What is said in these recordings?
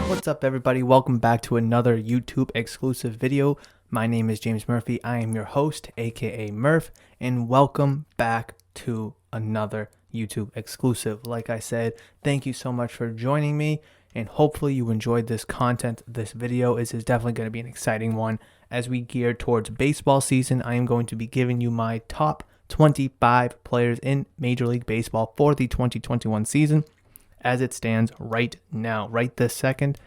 What's up, everybody? Welcome back to another YouTube exclusive video. My name is James Murphy. I am your host, aka Murph, and welcome back to another YouTube exclusive. Like I said, thank you so much for joining me, and hopefully you enjoyed this content. This video is definitely going to be an exciting one. As we gear towards baseball season, I am going to be giving you my top 25 players in Major League Baseball for the 2021 season as it stands right now, right this second.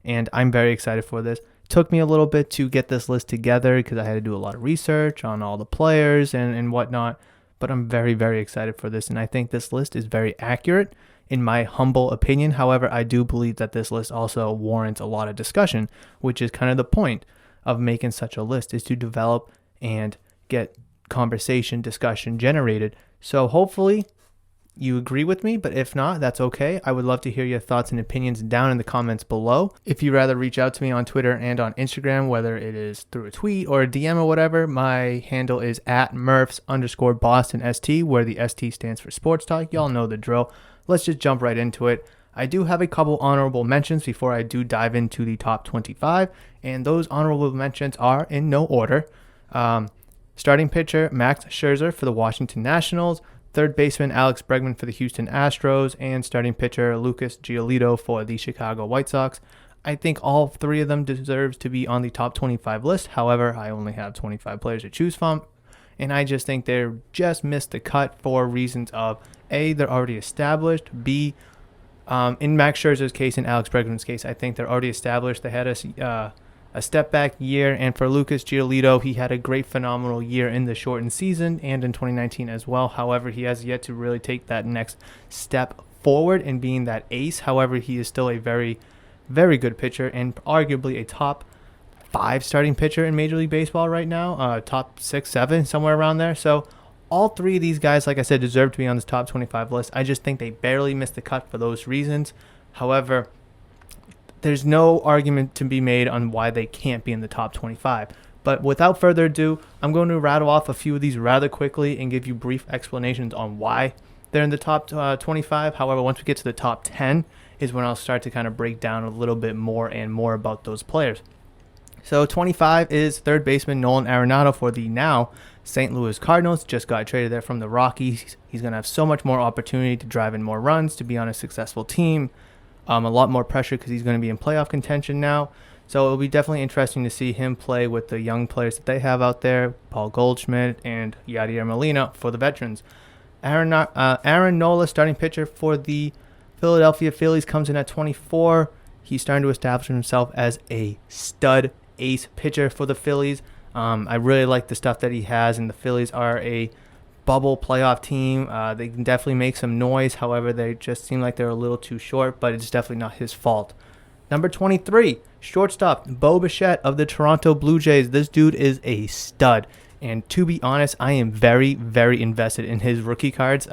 And I'm very excited for this. Took me a little bit to get this list together because I had to do a lot of research on all the players and whatnot. But I'm very, very excited for this. And I think this list is very accurate in my humble opinion. However, I do believe that this list also warrants a lot of discussion, which is kind of the point of making such a list, is to develop and get conversation, discussion generated. So hopefully you agree with me, but if not, that's okay. I would love to hear your thoughts and opinions down in the comments below. If you'd rather reach out to me on Twitter and on Instagram, whether it is through a tweet or a DM or whatever, my handle is at Murphs_BostonST, where the ST stands for Sports Talk. Y'all know the drill. Let's just jump right into it. I do have a couple honorable mentions before I do dive into the top 25, and those honorable mentions are in no order. Starting pitcher Max Scherzer for the Washington Nationals, third baseman Alex Bregman for the Houston Astros, and starting pitcher Lucas Giolito for the Chicago White Sox. I think all three of them deserves to be on the top 25 list. However, I only have 25 players to choose from, and I just think they're just missed the cut for reasons of A, they're already established, B, in Max Scherzer's case and Alex Bregman's case, I think they're already established. They had a step back year, and for Lucas Giolito, he had a great phenomenal year in the shortened season and in 2019 as well. However, he has yet to really take that next step forward in being that ace. However, he is still a very, very good pitcher and arguably a top 5 starting pitcher in Major League Baseball right now, top 6, 7, somewhere around there. So all three of these guys, like I said, deserve to be on this top 25 list. I just think they barely missed the cut for those reasons. However, there's no argument to be made on why they can't be in the top 25. But without further ado, I'm going to rattle off a few of these rather quickly and give you brief explanations on why they're in the top 25. However, once we get to the top 10 is when I'll start to kind of break down a little bit more and more about those players. So 25 is third baseman Nolan Arenado for the now St. Louis Cardinals. Just got traded there from the Rockies. He's going to have so much more opportunity to drive in more runs, to be on a successful team. A lot more pressure because he's going to be in playoff contention now. So it'll be definitely interesting to see him play with the young players that they have out there, Paul Goldschmidt and Yadier Molina for the veterans. Aaron Nola, starting pitcher for the Philadelphia Phillies, comes in at 24. He's starting to establish himself as a stud ace pitcher for the Phillies. I really like the stuff that he has, and the Phillies are a bubble playoff team. They can definitely make some noise. However, they just seem like they're a little too short, but it's definitely not his fault. Number 23, shortstop Bo Bichette of the Toronto Blue Jays. This dude is a stud, and to be honest, I am very, very invested in his rookie cards.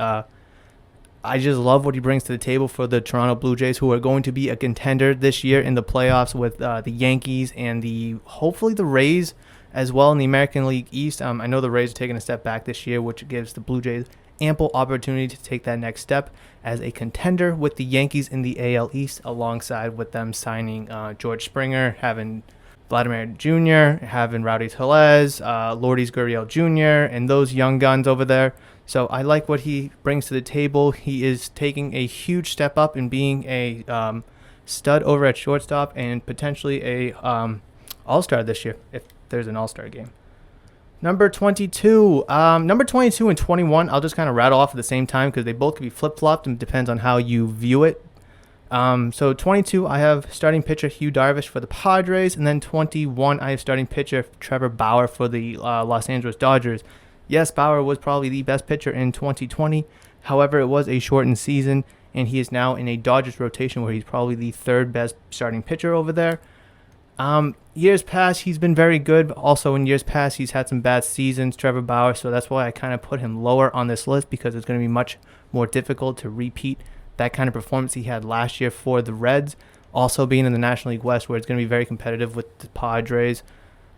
I just love what he brings to the table for the Toronto Blue Jays, who are going to be a contender this year in the playoffs with the Yankees and hopefully the Rays as well in the American League East. I know the Rays are taking a step back this year, which gives the Blue Jays ample opportunity to take that next step as a contender with the Yankees in the AL East, alongside with them signing George Springer, having Vladimir Jr., having Rowdy Tellez, Lourdes Gurriel Jr., and those young guns over there. So I like what he brings to the table. He is taking a huge step up in being a stud over at shortstop and potentially a all-star this year if there's an all-star game. Number 22 and 21, I'll just kind of rattle off at the same time because they both could be flip-flopped and depends on how you view it. So 22, I have starting pitcher Hugh Darvish for the Padres, and then 21, I have starting pitcher Trevor Bauer for the Los Angeles Dodgers. Yes, Bauer was probably the best pitcher in 2020. However, it was a shortened season, and he is now in a Dodgers rotation where he's probably the third best starting pitcher over there. Years past, he's been very good, but also in years past, he's had some bad seasons, Trevor Bauer, so that's why I kind of put him lower on this list, because it's going to be much more difficult to repeat that kind of performance he had last year for the Reds, also being in the National League West, where it's going to be very competitive with the Padres.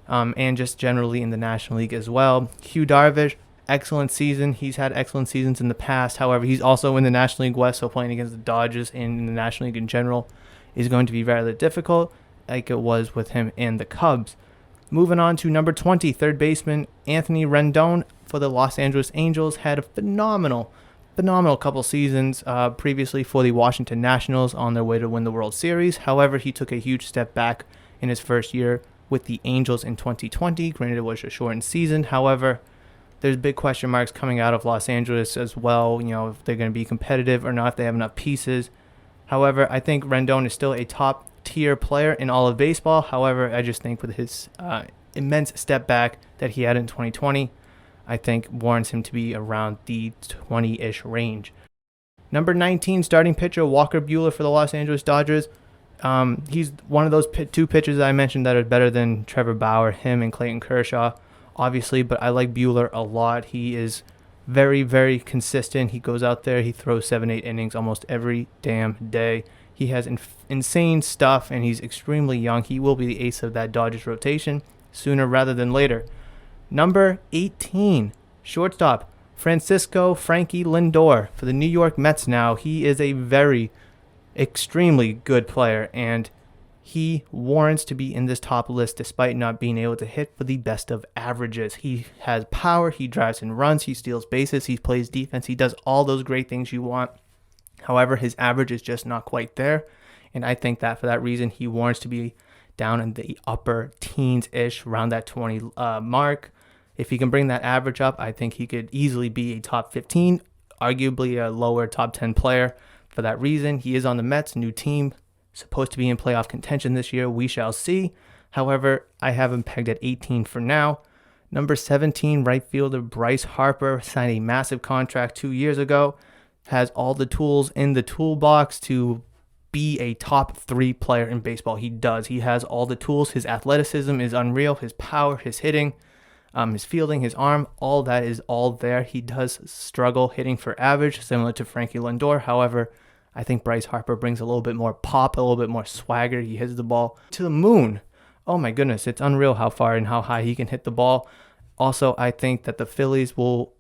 and just generally in the National League as well. Hugh Darvish, excellent season. He's had excellent seasons in the past. However, he's also in the National League West, so playing against the Dodgers and in the National League in general is going to be rather difficult, like it was with him and the Cubs. Moving on to number 20, third baseman Anthony Rendon for the Los Angeles Angels. Had a phenomenal couple seasons previously for the Washington Nationals on their way to win the World Series. However, he took a huge step back in his first year with the Angels in 2020. Granted, it was a shortened season. However, there's big question marks coming out of Los Angeles as well. If they're going to be competitive or not, if they have enough pieces. However, I think Rendon is still a top-tier player in all of baseball. However, I just think with his immense step back that he had in 2020, I think warrants him to be around the 20-ish range. Number 19, starting pitcher Walker Buehler for the Los Angeles Dodgers. He's one of those two pitchers that I mentioned that are better than Trevor Bauer, him and Clayton Kershaw, obviously, but I like Buehler a lot. He is very, very consistent. He goes out there, he throws 7-8 innings almost every damn day. He has insane stuff, and he's extremely young. He will be the ace of that Dodgers rotation sooner rather than later. Number 18, shortstop Francisco Frankie Lindor for the New York Mets now. He is a very extremely good player, and he warrants to be in this top list despite not being able to hit for the best of averages. He has power, he drives and runs, he steals bases, he plays defense, he does all those great things you want. However, his average is just not quite there, and I think that for that reason he warrants to be down in the upper teens-ish, around that 20 mark. If he can bring that average up, I think he could easily be a top 15, arguably a lower top 10 player. For that reason, he is on the Mets, new team, supposed to be in playoff contention this year. We shall see. However, I have him pegged at 18 for now. Number 17, right fielder Bryce Harper signed a massive contract 2 years ago. Has all the tools in the toolbox to be a top 3 player in baseball. He does. He has all the tools. His athleticism is unreal. His power, his hitting, his fielding, his arm, all that is all there. He does struggle hitting for average, similar to Frankie Lindor. However, I think Bryce Harper brings a little bit more pop, a little bit more swagger. He hits the ball to the moon. Oh my goodness, it's unreal how far and how high he can hit the ball. Also, I think that the Phillies will,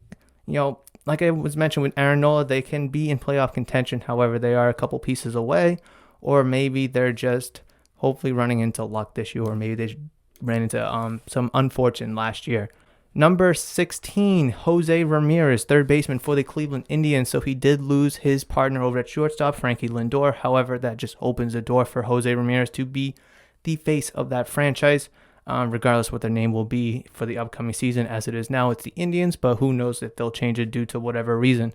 like I was mentioned with Aaron Nola, they can be in playoff contention. However, they are a couple pieces away, or maybe they're just hopefully running into luck this year, or maybe they ran into some unfortune last year. Number 16, Jose Ramirez, third baseman for the Cleveland Indians. So he did lose his partner over at shortstop, Frankie Lindor. However, that just opens the door for Jose Ramirez to be the face of that franchise, regardless what their name will be for the upcoming season. As it is now, it's the Indians, but who knows if they'll change it due to whatever reason.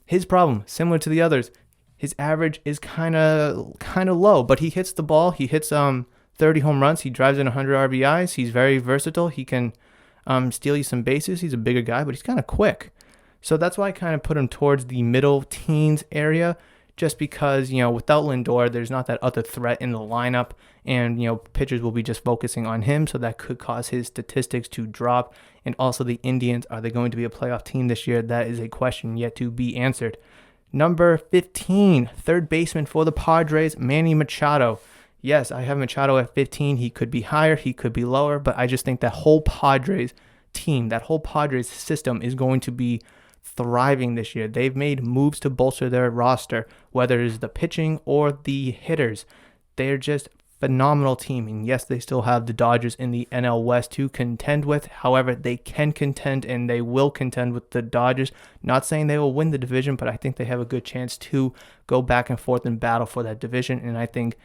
His problem, similar to the others, his average is kind of low, but he hits the ball. He hits 30 home runs. He drives in 100 RBIs. He's very versatile. He can steal you some bases. He's a bigger guy, but he's kind of quick. So that's why I kind of put him towards the middle teens area, just because, without Lindor, there's not that other threat in the lineup, and, pitchers will be just focusing on him, so that could cause his statistics to drop. And also the Indians, are they going to be a playoff team this year? That is a question yet to be answered. Number 15, third baseman for the Padres, Manny Machado. Yes, I have Machado at 15. He could be higher, he could be lower, but I just think that whole Padres team, that whole Padres system is going to be thriving this year. They've made moves to bolster their roster, whether it's the pitching or the hitters. They're just phenomenal team. And yes, they still have the Dodgers in the NL West to contend with. However, they can contend, and they will contend with the Dodgers. Not saying they will win the division, but I think they have a good chance to go back and forth and battle for that division. And I think,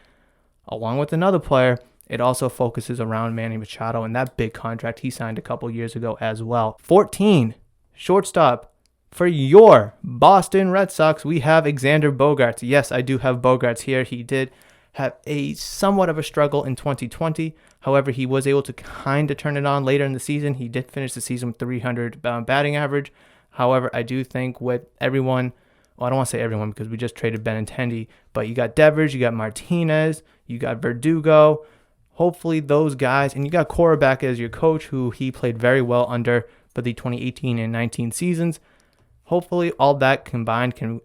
along with another player, it also focuses around Manny Machado and that big contract he signed a couple years ago as well. 14, shortstop for your Boston Red Sox, we have Xander Bogaerts. Yes, I do have Bogaerts here. He did have a somewhat of a struggle in 2020. However, he was able to kind of turn it on later in the season. He did finish the season with 300 batting average. However, I do think with everyone, well, I don't want to say everyone because we just traded Benintendi, but you got Devers, you got Martinez, you got Verdugo. Hopefully those guys, and you got Cora back as your coach, who he played very well under for the 2018 and 19 seasons. Hopefully all that combined can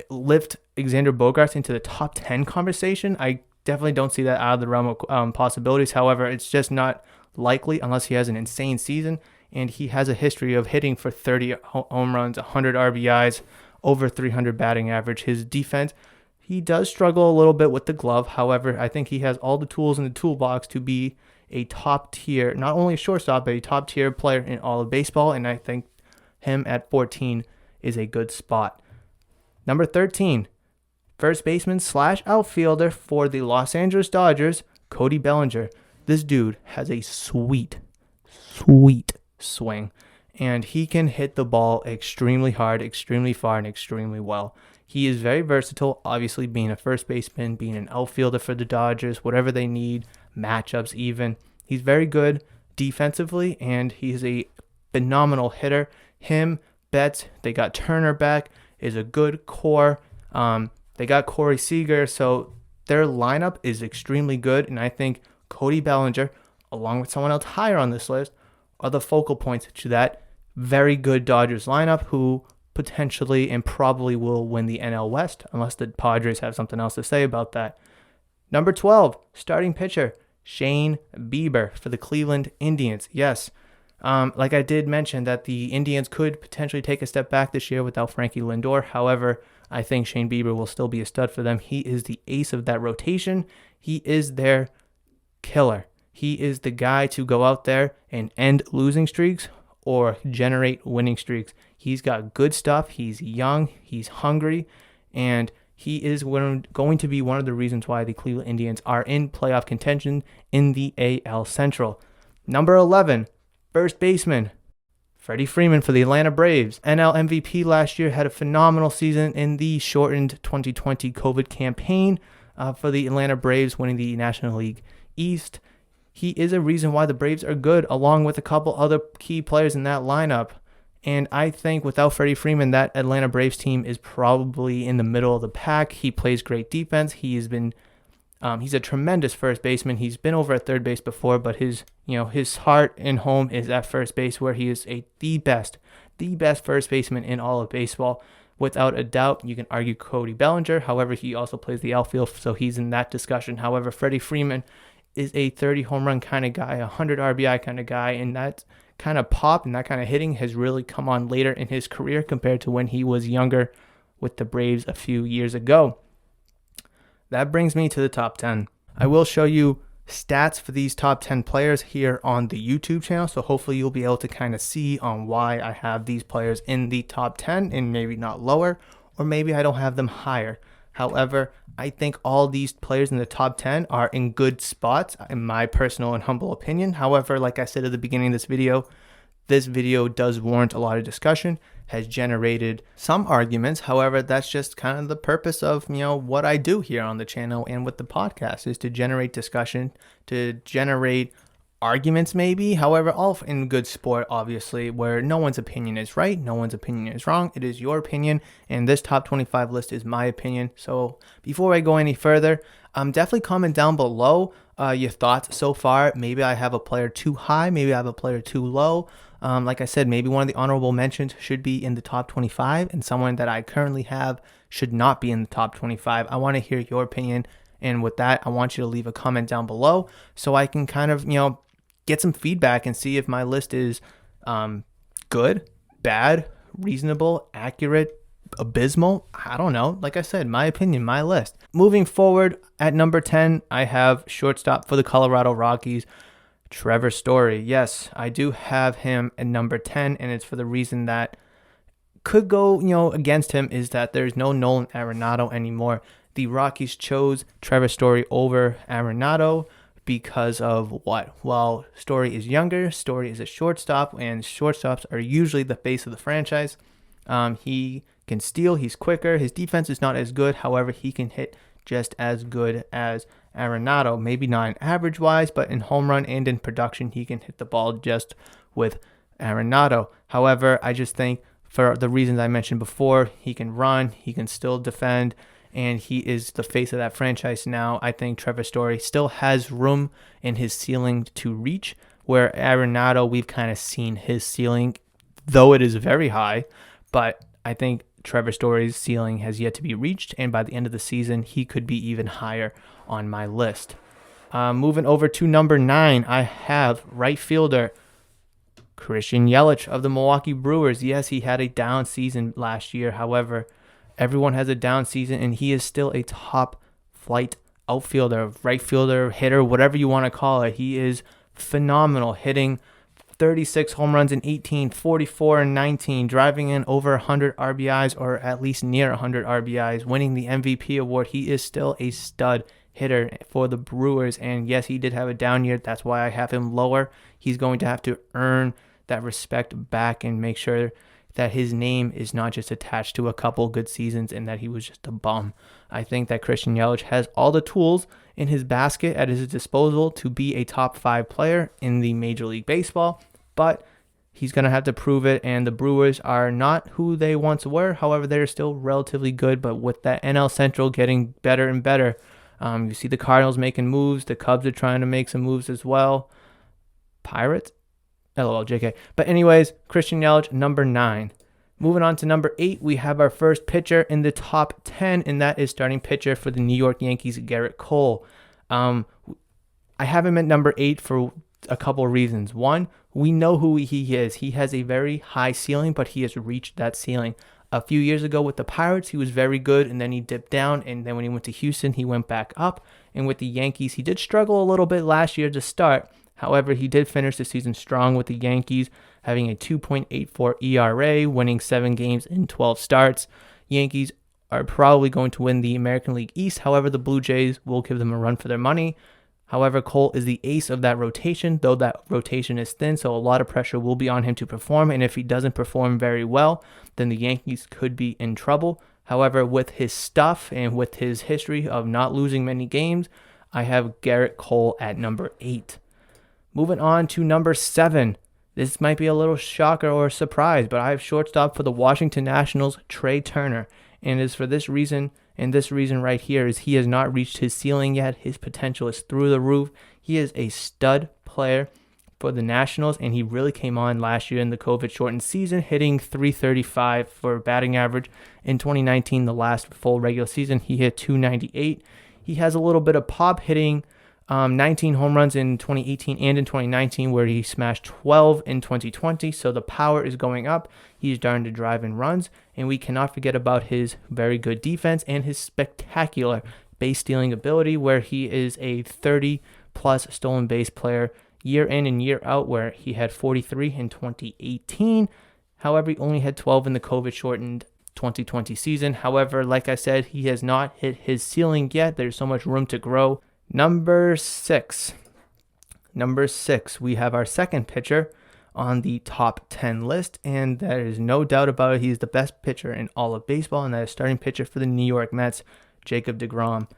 lift Xander Bogaerts into the top 10 conversation. I definitely don't see that out of the realm of possibilities. However, it's just not likely unless he has an insane season, and he has a history of hitting for 30 home runs, 100 RBIs, over 300 batting average. His defense, he does struggle a little bit with the glove. However, I think he has all the tools in the toolbox to be a top tier, not only a shortstop, but a top tier player in all of baseball, and I think him at 14 is a good spot. Number 13, first baseman / outfielder for the Los Angeles Dodgers, Cody Bellinger. This dude has a sweet swing, and he can hit the ball extremely hard, extremely far, and extremely well. He is very versatile, obviously being a first baseman, being an outfielder for the Dodgers, whatever they need, matchups even. He's very good defensively, and he's a phenomenal hitter. Him, Betts, they got Turner back, is a good core. They got Corey Seager, so their lineup is extremely good, and I think Cody Bellinger, along with someone else higher on this list, are the focal points to that very good Dodgers lineup, who potentially and probably will win the NL West, unless the Padres have something else to say about that. Number 12, starting pitcher, Shane Bieber for the Cleveland Indians. Yes, like I did mention that the Indians could potentially take a step back this year without Frankie Lindor. However, I think Shane Bieber will still be a stud for them. He is the ace of that rotation. He is their killer. He is the guy to go out there and end losing streaks or generate winning streaks. He's got good stuff. He's young. He's hungry. And he is going to be one of the reasons why the Cleveland Indians are in playoff contention in the AL Central. Number 11, first baseman, Freddie Freeman for the Atlanta Braves. NL MVP last year, had a phenomenal season in the shortened 2020 COVID campaign for the Atlanta Braves, winning the National League East. He is a reason why the Braves are good, along with a couple other key players in that lineup. And I think without Freddie Freeman, that Atlanta Braves team is probably in the middle of the pack. He plays great defense. He's a tremendous first baseman. He's been over at third base before, but his heart and home is at first base, where he is the best first baseman in all of baseball. Without a doubt, you can argue Cody Bellinger. However, he also plays the outfield, so he's in that discussion. However, Freddie Freeman is a 30 home run kind of guy, a 100 RBI kind of guy, and that kind of pop and that kind of hitting has really come on later in his career compared to when he was younger with the Braves a few years ago. That brings me to the top 10. I will show you stats for these top 10 players here on the YouTube channel, so hopefully you'll be able to kind of see on why I have these players in the top 10 and maybe not lower, or maybe I don't have them higher. However, I think all these players in the top 10 are in good spots, in my personal and humble opinion. However, like I said at the beginning of this video does warrant a lot of discussion, has generated some arguments. However, that's just kind of the purpose of, what I do here on the channel and with the podcast, is to generate discussion, to generate arguments maybe. However, all in good sport, obviously, where no one's opinion is right, no one's opinion is wrong. It is your opinion, and this top 25 list is my opinion. So before I go any further, definitely comment down below your thoughts so far. Maybe I have a player too high, maybe I have a player too low. Like I said, maybe one of the honorable mentions should be in the top 25, and someone that I currently have should not be in the top 25. I want to hear your opinion, and with that, I want you to leave a comment down below so I can kind of, get some feedback and see if my list is good, bad, reasonable, accurate, abysmal. I don't know. Like I said, my opinion, my list. Moving forward, at number 10, I have shortstop for the Colorado Rockies, Trevor Story. Yes, I do have him at number 10, and it's for the reason that could go, against him, is that there's no Nolan Arenado anymore. The Rockies chose Trevor Story over Arenado because of what? Well, Story is younger, Story is a shortstop, and shortstops are usually the face of the franchise. He can steal, he's quicker, his defense is not as good, however, he can hit just as good as Arenado. Maybe not in average-wise, but in home run and in production, he can hit the ball just with Arenado. However, I just think for the reasons I mentioned before, he can run, he can still defend, and he is the face of that franchise now. I think Trevor Story still has room in his ceiling to reach, where Arenado, we've kind of seen his ceiling, though it is very high, but I think Trevor Story's ceiling has yet to be reached, and by the end of the season, he could be even higher on my list. Moving over to number 9, I have right fielder Christian Yelich of the Milwaukee Brewers. Yes, he had a down season last year. However, everyone has a down season, and he is still a top flight outfielder, right fielder, hitter, whatever you want to call it. He is phenomenal, hitting 36 home runs in 18, 44 and 19, driving in over 100 RBIs or at least near 100 RBIs, winning the MVP award. He is still a stud hitter for the Brewers, and yes, he did have a down year. That's why I have him lower. He's going to have to earn that respect back and make sure that his name is not just attached to a couple good seasons and that he was just a bum. I think that Christian Yelich has all the tools in his basket at his disposal to be a top 5 player in the Major League Baseball, but he's going to have to prove it, and the Brewers are not who they once were. However, they're still relatively good, but with that NL Central getting better and better, you see the Cardinals making moves. The Cubs are trying to make some moves as well. Pirates? LOL, JK. But anyways, Christian Yelich, number 9. Moving on to number 8, we have our first pitcher in the top 10, and that is starting pitcher for the New York Yankees, Garrett Cole. I have him at number 8 for a couple of reasons. One, we know who he is. He has a very high ceiling, but he has reached that ceiling. A few years ago with the Pirates, he was very good, and then he dipped down, and then when he went to Houston, he went back up. And with the Yankees, he did struggle a little bit last year to start. However, he did finish the season strong with the Yankees, having a 2.84 ERA, winning 7 games in 12 starts. Yankees are probably going to win the American League East. However, the Blue Jays will give them a run for their money. However, Cole is the ace of that rotation, though that rotation is thin, so a lot of pressure will be on him to perform, and if he doesn't perform very well, then the Yankees could be in trouble. However, with his stuff and with his history of not losing many games, I have Garrett Cole at number 8. Moving on to number 7. This might be a little shocker or surprise, but I have shortstop for the Washington Nationals, Trea Turner, and it is for this reason. And this reason right here is he has not reached his ceiling yet. His potential is through the roof. He is a stud player for the Nationals, and he really came on last year in the COVID-shortened season, hitting .335 for batting average. In 2019, the last full regular season, he hit .298. He has a little bit of pop, hitting 19 home runs in 2018 and in 2019, where he smashed 12 in 2020. So the power is going up. He's starting to drive in runs, and we cannot forget about his very good defense and his spectacular base stealing ability, where he is a 30-plus stolen base player year in and year out, where he had 43 in 2018. However, he only had 12 in the COVID-shortened 2020 season. However, like I said, he has not hit his ceiling yet. There's so much room to grow. Number 6, we have our second pitcher on the top 10 list, and there is no doubt about it. He's the best pitcher in all of baseball, and that is starting pitcher for the New York Mets, Jacob deGrom.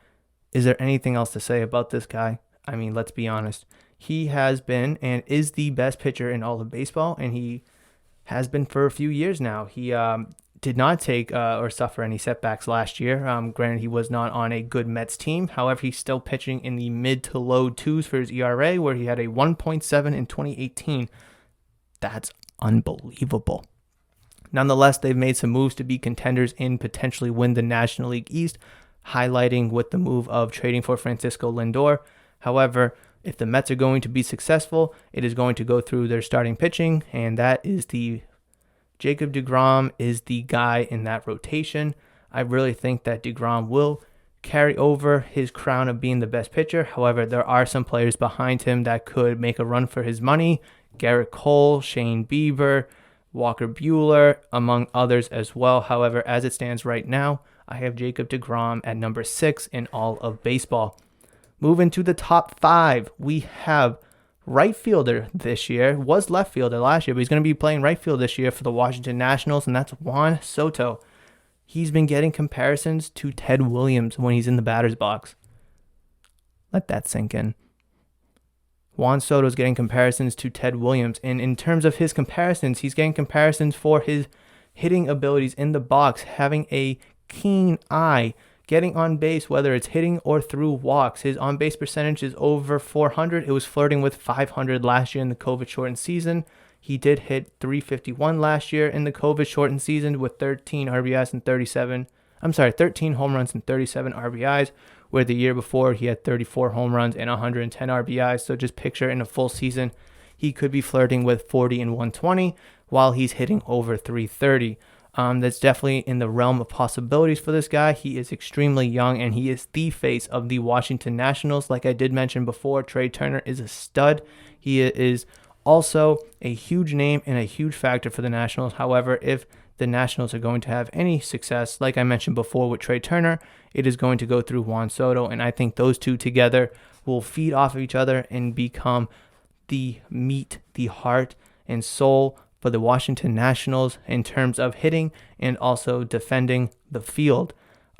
Is there anything else to say about this guy? I mean, let's be honest. He has been and is the best pitcher in all of baseball, and he has been for a few years now. He did not take or suffer any setbacks last year. Granted, he was not on a good Mets team. However, he's still pitching in the mid to low 2s for his ERA, where he had a 1.7 in 2018. That's unbelievable. Nonetheless, they've made some moves to be contenders and potentially win the National League East, highlighting with the move of trading for Francisco Lindor. However, if the Mets are going to be successful, it is going to go through their starting pitching, and that is Jacob deGrom is the guy in that rotation. I really think that deGrom will carry over his crown of being the best pitcher. However, there are some players behind him that could make a run for his money. Garrett Cole, Shane Bieber, Walker Buehler, among others as well. However, as it stands right now, I have Jacob deGrom at number 6 in all of baseball. Moving to the top 5, we have right fielder this year, was left fielder last year, but he's going to be playing right field this year for the Washington Nationals, and that's Juan Soto. He's been getting comparisons to Ted Williams when he's in the batter's box. Let that sink in. Juan Soto's getting comparisons to Ted Williams, and in terms of his comparisons, he's getting comparisons for his hitting abilities in the box, having a keen eye, getting on base, whether it's hitting or through walks. His on-base percentage is over 400. It was flirting with 500 last year in the COVID-shortened season. He did hit 351 last year in the COVID shortened season with 13 RBIs and 13 home runs and 37 RBIs, where the year before he had 34 home runs and 110 RBIs. So just picture in a full season, he could be flirting with 40 and 120 while he's hitting over 330. That's definitely in the realm of possibilities for this guy. He is extremely young, and he is the face of the Washington Nationals. Like I did mention before, Trea Turner is a stud. He is also a huge name and a huge factor for the Nationals. However, if the Nationals are going to have any success, like I mentioned before with Trea Turner, it is going to go through Juan Soto, and I think those two together will feed off of each other and become the meat, the heart, and soul for the Washington Nationals in terms of hitting and also defending the field.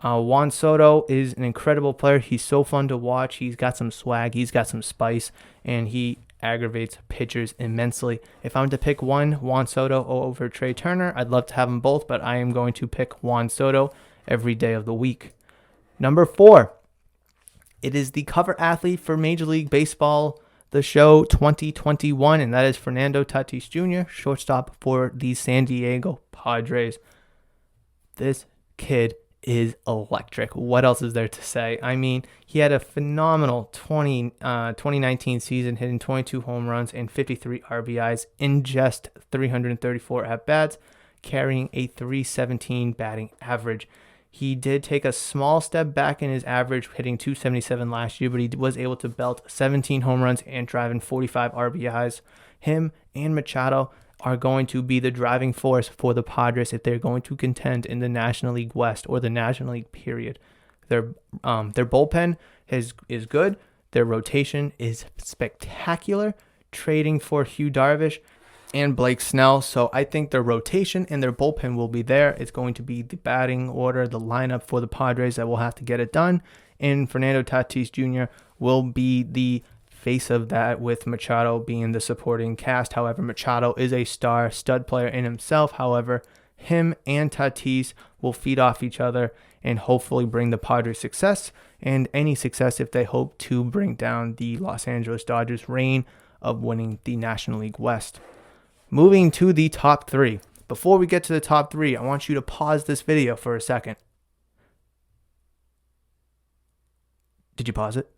Juan Soto is an incredible player. He's so fun to watch. He's got some swag. He's got some spice, and he aggravates pitchers immensely. If I'm to pick one, Juan Soto over Trea Turner, I'd love to have them both, but I am going to pick Juan Soto every day of the week. Number 4, it is the cover athlete for Major League Baseball, the show 2021, and that is Fernando Tatis Jr., shortstop for the San Diego Padres. This kid is electric. What else is there to say? I mean, he had a phenomenal 2019 season, hitting 22 home runs and 53 RBIs in just 334 at-bats, carrying a 317 batting average. He did take a small step back in his average, hitting 277 last year, but he was able to belt 17 home runs and drive in 45 RBIs. Him and Machado are going to be the driving force for the Padres if they're going to contend in the National League West or the National League period. Their bullpen is good. Their rotation is spectacular. Trading for Hugh Darvish and Blake Snell. So I think their rotation and their bullpen will be there. It's going to be the batting order, the lineup for the Padres that will have to get it done. And Fernando Tatis Jr. will be the face of that, with Machado being the supporting cast. However, Machado is a stud player in himself. However, him and Tatis will feed off each other and hopefully bring the Padres success, and any success if they hope to bring down the Los Angeles Dodgers' reign of winning the National League West. Moving to the top 3. Before we get to the top 3, I want you to pause this video for a second. Did you pause it?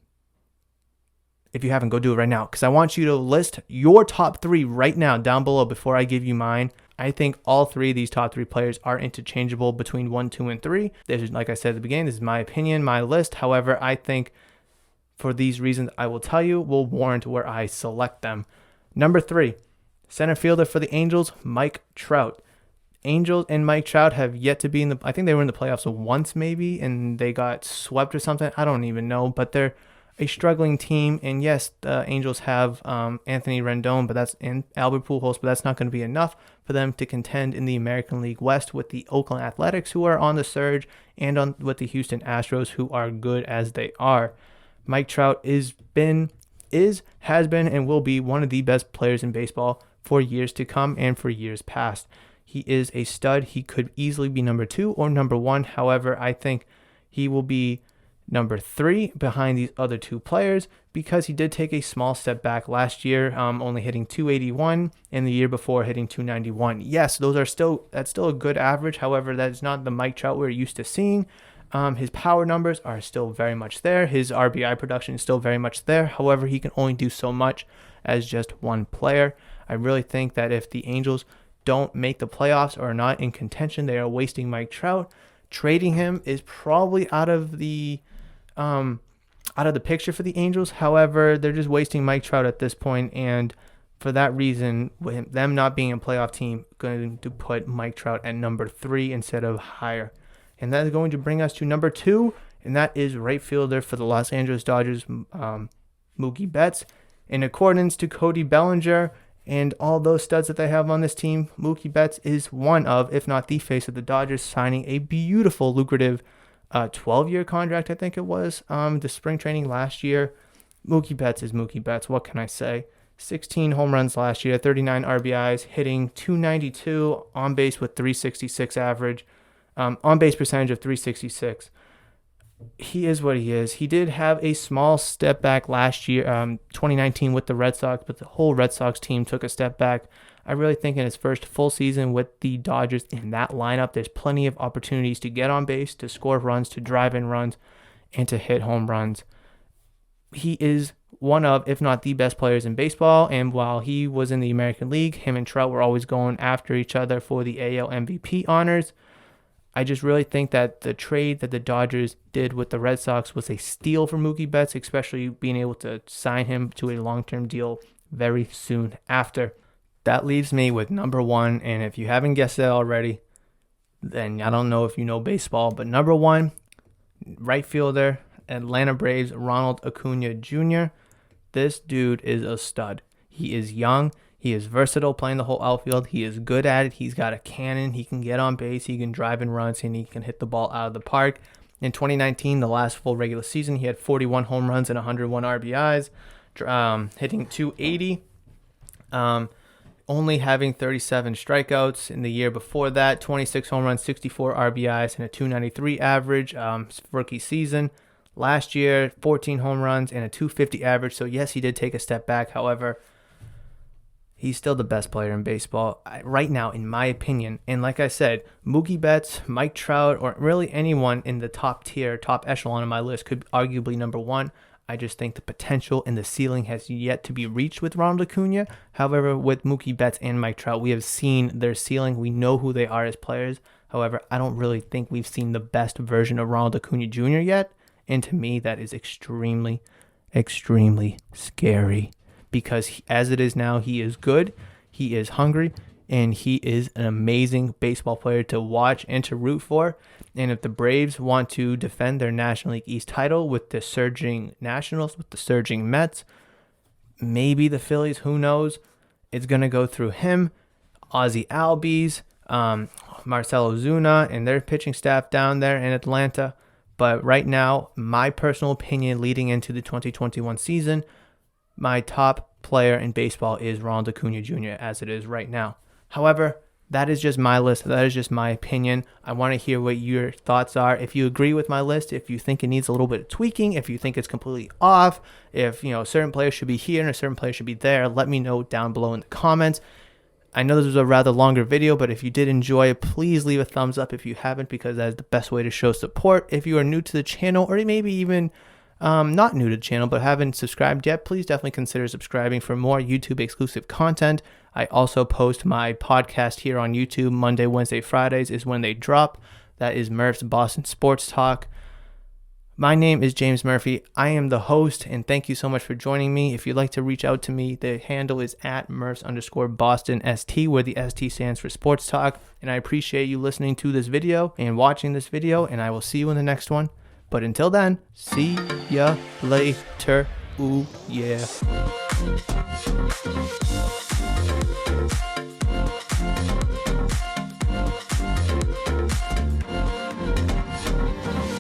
If you haven't, go do it right now, because I want you to list your top 3 right now down below before I give you mine. I think all 3 of these top 3 players are interchangeable between 1, 2, and 3. This is, like I said at the beginning, this is my opinion, my list. However, I think for these reasons I will tell you will warrant where I select them. Number 3, center fielder for the Angels, Mike Trout. Angels and Mike Trout have yet to be in the, I think they were in the playoffs once maybe, and they got swept or something. I don't even know, but they're a struggling team. And yes, the Angels have Anthony Rendon, but that's in Albert Pujols, but that's not going to be enough for them to contend in the American League West with the Oakland Athletics, who are on the surge, and with the Houston Astros, who are good as they are. Mike Trout has been, and will be one of the best players in baseball for years to come and for years past. He is a stud. He could easily be number 2 or number 1. However, I think he will be number 3 behind these other 2 players, because he did take a small step back last year, only hitting 281, and the year before hitting 291. Yes, that's still a good average. However, that is not the Mike Trout we're used to seeing. His power numbers are still very much there. His RBI production is still very much there. However, he can only do so much as just one player. I really think that if the Angels don't make the playoffs or are not in contention, they are wasting Mike Trout. Trading him is probably out of the picture for the Angels. However, they're just wasting Mike Trout at this point, and for that reason, with them not being a playoff team, going to put Mike Trout at number 3 instead of higher. And that is going to bring us to number 2, and that is right fielder for the Los Angeles Dodgers, Mookie Betts. In accordance to Cody Bellinger and all those studs that they have on this team, Mookie Betts is one of, if not the face of the Dodgers, signing a beautiful, lucrative 12-year contract, I think it was, the spring training last year. Mookie Betts is Mookie Betts. What can I say? 16 home runs last year, 39 RBIs, hitting 292, on base with 366 average, on base percentage of 366. He is what he is. He did have a small step back last year, 2019 with the Red Sox, but the whole Red Sox team took a step back. I really think in his first full season with the Dodgers in that lineup, there's plenty of opportunities to get on base, to score runs, to drive in runs, and to hit home runs. He is one of, if not the best players in baseball, and while he was in the American League, him and Trout were always going after each other for the AL MVP honors. I just really think that the trade that the Dodgers did with the Red Sox was a steal for Mookie Betts, especially being able to sign him to a long-term deal very soon after. That leaves me with number one, and if you haven't guessed it already, then I don't know if you know baseball, but number one, right fielder, Atlanta Braves, Ronald Acuna Jr. This dude is a stud. He is young. He is versatile playing the whole outfield. He is good at it. He's got a cannon. He can get on base. He can drive in runs, and he can hit the ball out of the park. In 2019, the last full regular season, he had 41 home runs and 101 RBIs, hitting .280. Only having 37 strikeouts. In the year before that, 26 home runs, 64 RBIs, and a .293 average rookie season. Last year, 14 home runs and a .250 average. So yes, he did take a step back. However, he's still the best player in baseball right now, in my opinion. And like I said, Mookie Betts, Mike Trout, or really anyone in the top tier, top echelon of my list could arguably number one. I just think the potential and the ceiling has yet to be reached with Ronald Acuna. However, with Mookie Betts and Mike Trout, we have seen their ceiling. We know who they are as players. However, I don't really think we've seen the best version of Ronald Acuna Jr. yet. And to me, that is extremely, extremely scary. Because as it is now, he is good, he is hungry, and he is an amazing baseball player to watch and to root for. And if the Braves want to defend their National League East title with the surging Nationals, with the surging Mets, maybe the Phillies, who knows, it's going to go through him, Ozzie Albies, Marcell Ozuna, and their pitching staff down there in Atlanta. But right now, my personal opinion leading into the 2021 season, my top player in baseball is Ronald Acuna Jr. as it is right now. However, that is just my list. That is just my opinion. I want to hear what your thoughts are. If you agree with my list, if you think it needs a little bit of tweaking, if you think it's completely off, if certain players should be here and a certain player should be there, let me know down below in the comments. I know this was a rather longer video, but if you did enjoy it, please leave a thumbs up if you haven't, because that is the best way to show support. If you are new to the channel, or maybe even not new to the channel but haven't subscribed yet, please definitely consider subscribing for more YouTube exclusive content. I also post my podcast here on YouTube Monday, Wednesday, Fridays is when they drop. That is Murph's Boston Sports Talk. My name is James Murphy. I am the host, and thank you so much for joining me. If you'd like to reach out to me, the handle is at Murphs_BostonST, where the ST stands for Sports Talk. And I appreciate you listening to this video and watching this video, and I will see you in the next one. But until then, see ya later. Ooh, yeah.